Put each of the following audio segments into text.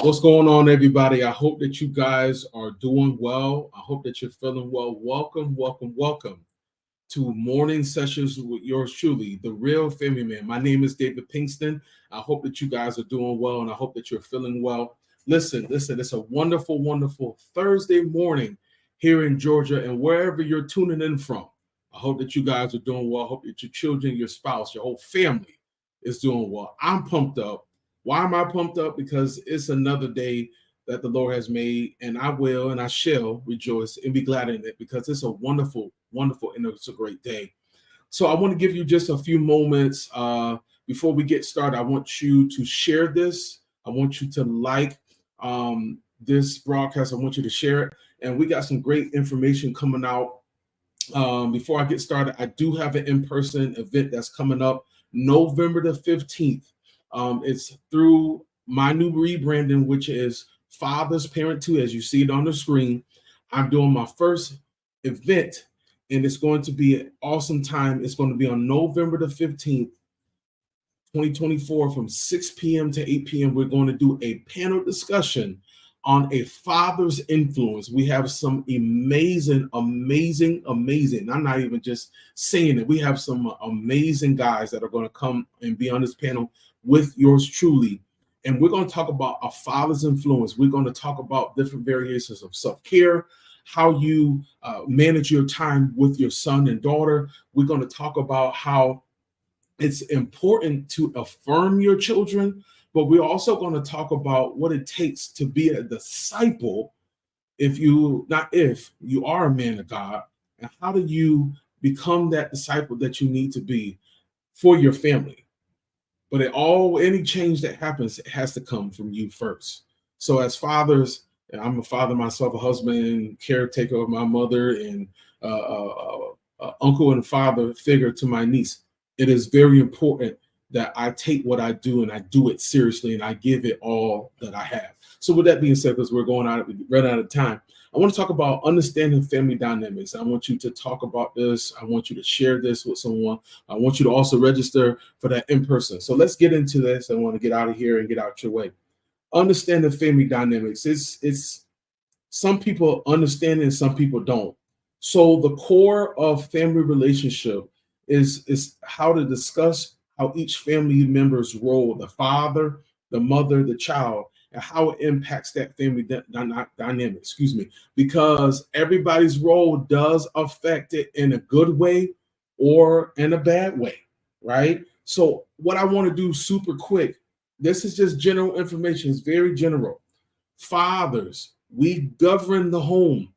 What's going on, everybody? I hope that you guys are doing well. I hope that you're feeling well. Welcome to morning sessions with yours truly, the real family man. My name is David Pinkston. I hope that you guys are doing well, and I hope that you're feeling well. Listen, it's a wonderful Thursday morning here in Georgia and wherever you're tuning in from. I hope that you guys are doing well. I hope that your children, your spouse, your whole family is doing well. I'm pumped up. Why am I pumped up? Because it's another day that the Lord has made, and I will and I shall rejoice and be glad in it because it's a wonderful, and it's a great day. So I want to give you just a few moments before we get started. I want you to share this. I want you to like this broadcast. I want you to share it. And we got some great information coming out. Before I get started, I do have an in-person event that's coming up November the 15th. It's through my new rebranding, which is Father's Parent 2, as you see it on the screen. I'm doing my first event, and it's going to be an awesome time. It's going to be on November the 15th, 2024, from 6 p.m. to 8 p.m. We're going to do a panel discussion on a father's influence. We have some amazing. I'm not even just saying it. We have some amazing guys that are going to come and be on this panel with yours truly. And we're going to talk about a father's influence. We're going to talk about different variations of self-care, how you manage your time with your son and daughter. We're going to talk about how it's important to affirm your children, but we're also going to talk about what it takes to be a disciple if you are a man of God, and how do you become that disciple that you need to be for your family. But any change that happens, it has to come from you first. So as fathers, and I'm a father myself, a husband, caretaker of my mother, and uncle and father figure to my niece, it is very important that I take what I do and I do it seriously and I give it all that I have. So with that being said, because we're running out of time, I want to talk about understanding family dynamics. I want you to talk about this. I want you to share this with someone. I want you to also register for that in person. So let's get into this. I want to get out of here and get out your way. Understanding family dynamics. It's some people understand it and some people don't. So the core of family relationship is how to discuss how each family member's role, the father, the mother, the child, and how it impacts that family dynamic, because everybody's role does affect it in a good way or in a bad way, right? So what I want to do super quick, this is just general information, it's very general. Fathers, we govern the home.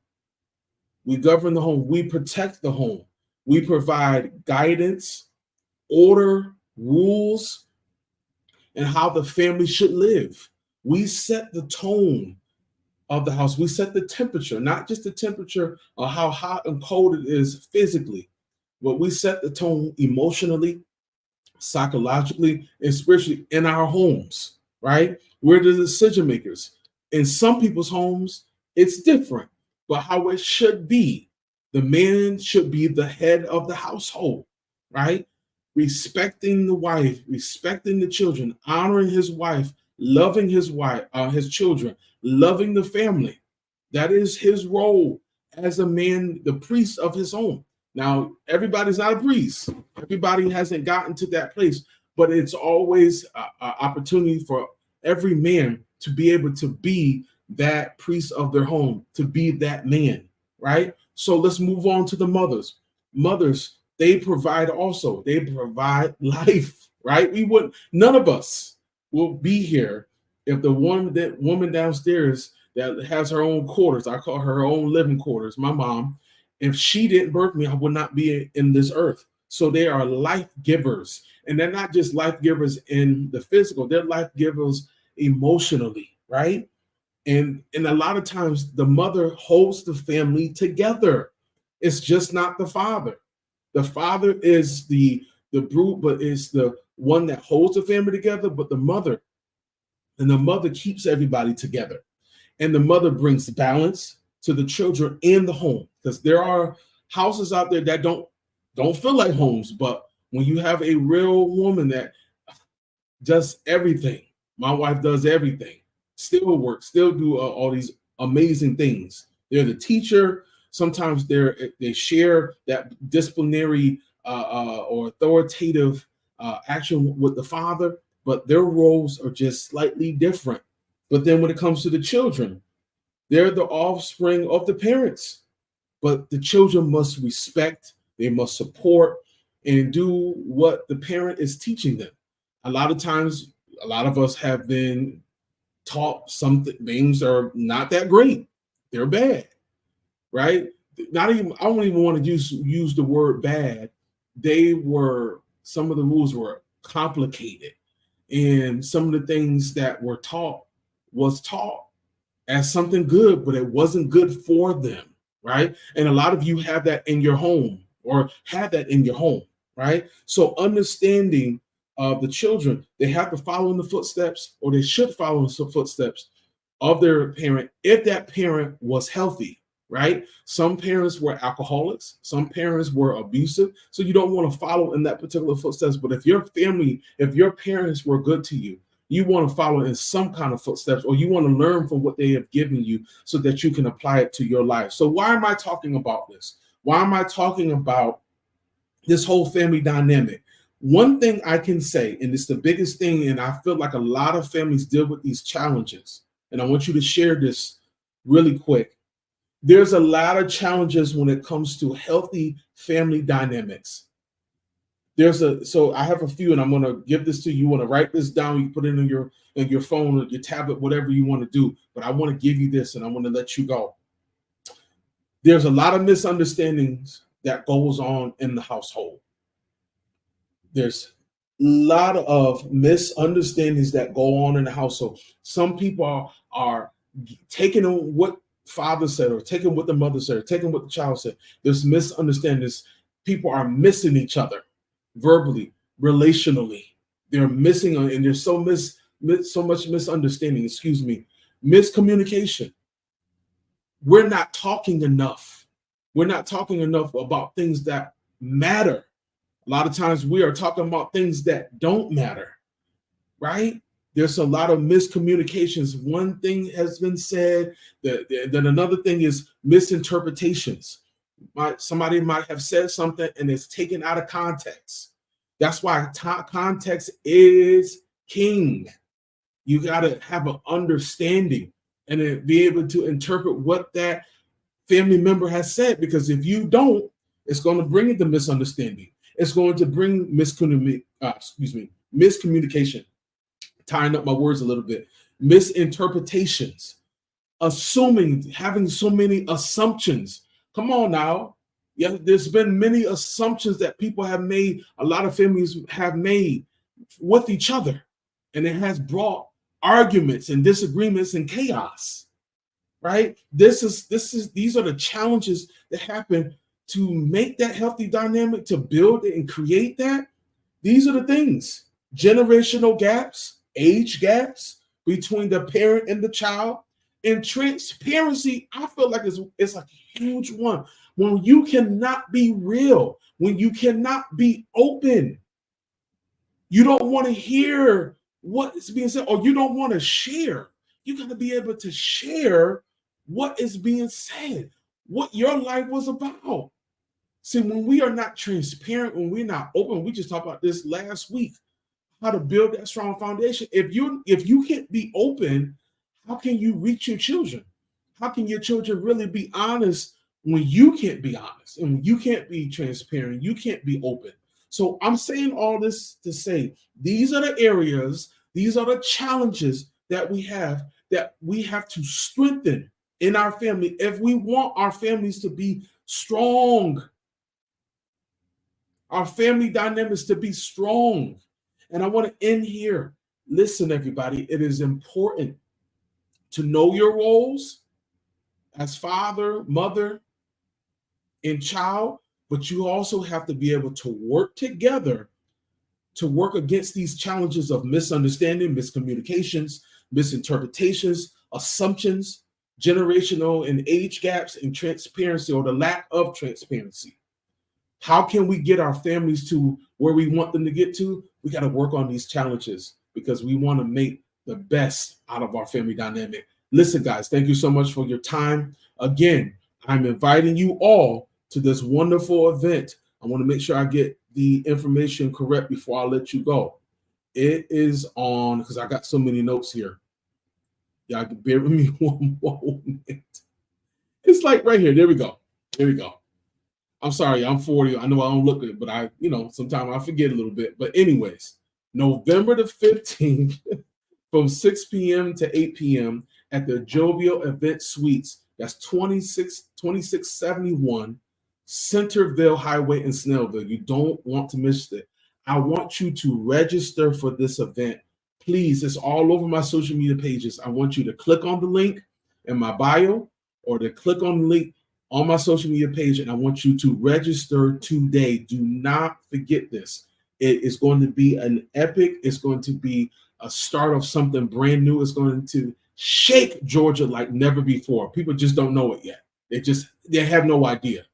We protect the home. We provide guidance, order, rules, and how the family should live. We set the tone of the house. We set the temperature, not just the temperature of how hot and cold it is physically, but we set the tone emotionally, psychologically, and spiritually in our homes, right? We're the decision makers. In some people's homes, it's different, but how it should be. The man should be the head of the household, right? Respecting the wife, respecting the children, honoring his wife, loving his children, loving the family. That is his role as a man, the priest of his home. Now, everybody's not a priest. Everybody hasn't gotten to that place, but it's always an opportunity for every man to be able to be that priest of their home, to be that man, right? So let's move on to the mothers. Mothers, they provide life, right? None of us will be here if the woman downstairs that has her own quarters, I call her own living quarters, my mom, if she didn't birth me, I would not be in this earth. So they are life givers. And they're not just life givers in the physical, they're life givers emotionally, right? And a lot of times the mother holds the family together. It's just not the father. The father is the brute, but is the one that holds the family together, but the mother keeps everybody together. And the mother brings balance to the children in the home, because there are houses out there that don't feel like homes, but when you have a real woman that does everything, my wife does everything, still work, still do all these amazing things. They're the teacher. Sometimes they share that disciplinary or authoritative action with the father, but their roles are just slightly different. But then when it comes to the children, they're the offspring of the parents. But the children must respect, they must support, and do what the parent is teaching them. A lot of times, a lot of us have been taught some things are not that great. They're bad, right? Not even, I don't even want to use the word bad. Some of the rules were complicated. And some of the things that were taught was taught as something good, but it wasn't good for them, right? And a lot of you have that in your home or had that in your home, right? So understanding the children, they have to follow in the footsteps, or they should follow in the footsteps of their parent if that parent was healthy, right? Some parents were alcoholics, some parents were abusive, so you don't want to follow in that particular footsteps. But if your parents were good to you, you want to follow in some kind of footsteps, or you want to learn from what they have given you so that you can apply it to your life. So why am I talking about this? Why am I talking about this whole family dynamic? One thing I can say, and it's the biggest thing, and I feel like a lot of families deal with these challenges, and I want you to share this really quick. There's a lot of challenges when it comes to healthy family dynamics. So I have a few, and I'm going to give this to you. You want to write this down, you put it in your phone or your tablet, whatever you want to do. But I want to give you this, and I want to let you go. There's a lot of misunderstandings that goes on in the household. There's a lot of misunderstandings that go on in the household. Some people are taking on what father said, or taking what the mother said, or taking what the child said. There's misunderstandings. People are missing each other verbally, relationally. They're missing, and there's so much misunderstanding, miscommunication. We're not talking enough. We're not talking enough about things that matter. A lot of times we are talking about things that don't matter, right? There's a lot of miscommunications. One thing has been said, then another thing is misinterpretations. Somebody might have said something and it's taken out of context. That's why context is king. You got to have an understanding and then be able to interpret what that family member has said, because if you don't, it's going to bring the misunderstanding. It's going to bring miscommunication. Tying up my words a little bit. Misinterpretations. Having so many assumptions. Come on now. Yeah, there's been many assumptions that people have made, a lot of families have made with each other. And it has brought arguments and disagreements and chaos. Right? These are the challenges that happen to make that healthy dynamic, to build it and create that. These are the things. Generational gaps, age gaps between the parent and the child. And transparency, I feel like it's a huge one. When you cannot be real, when you cannot be open, you don't want to hear what is being said, or you don't want to share. You got to be able to share what is being said, what your life was about. See, when we are not transparent, when we're not open, we just talked about this last week, how to build that strong foundation. If you can't be open, how can you reach your children? How can your children really be honest when you can't be honest, and when you can't be transparent, you can't be open? So I'm saying all this to say, these are the areas, these are the challenges that we have to strengthen in our family if we want our families to be strong, our family dynamics to be strong. And I want to end here. Listen, everybody, it is important to know your roles as father, mother, and child, but you also have to be able to work together to work against these challenges of misunderstanding, miscommunications, misinterpretations, assumptions, generational and age gaps, and transparency, or the lack of transparency. How can we get our families to where we want them to get to? We got to work on these challenges, because we want to make the best out of our family dynamic. Listen, guys, thank you so much for your time. Again, I'm inviting you all to this wonderful event. I want to make sure I get the information correct before I let you go. It is on, because I got so many notes here. Y'all can bear with me one moment. It's like right here. There we go. There we go. I'm sorry, I'm 40. I know I don't look good, but sometimes I forget a little bit. But anyways, November the 15th from 6 p.m. to 8 p.m. at the Jovial Event Suites. That's 2671 Centerville Highway in Snellville. You don't want to miss it. I want you to register for this event. Please, it's all over my social media pages. I want you to click on the link in my bio or to click on the link on my social media page, and I want you to register today. Do not forget this. It is going to be an epic. It's going to be a start of something brand new. It's going to shake Georgia like never before. People just don't know it yet. They have no idea.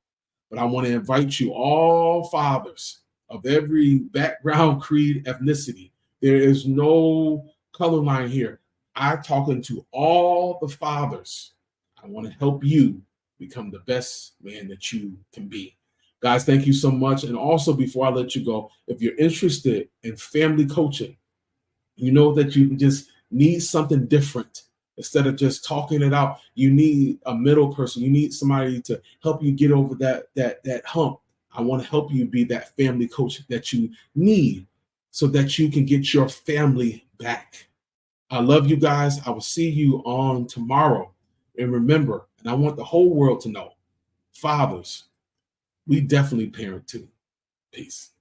But I want to invite you, all fathers of every background, creed, ethnicity. There is no color line here. I'm talking to all the fathers. I want to help you become the best man that you can be. Guys, thank you so much. And also, before I let you go, if you're interested in family coaching, you know that you just need something different. Instead of just talking it out, you need a middle person. You need somebody to help you get over that hump. I want to help you be that family coach that you need so that you can get your family back. I love you guys. I will see you on tomorrow. And remember, and I want the whole world to know, fathers, we definitely parent too. Peace.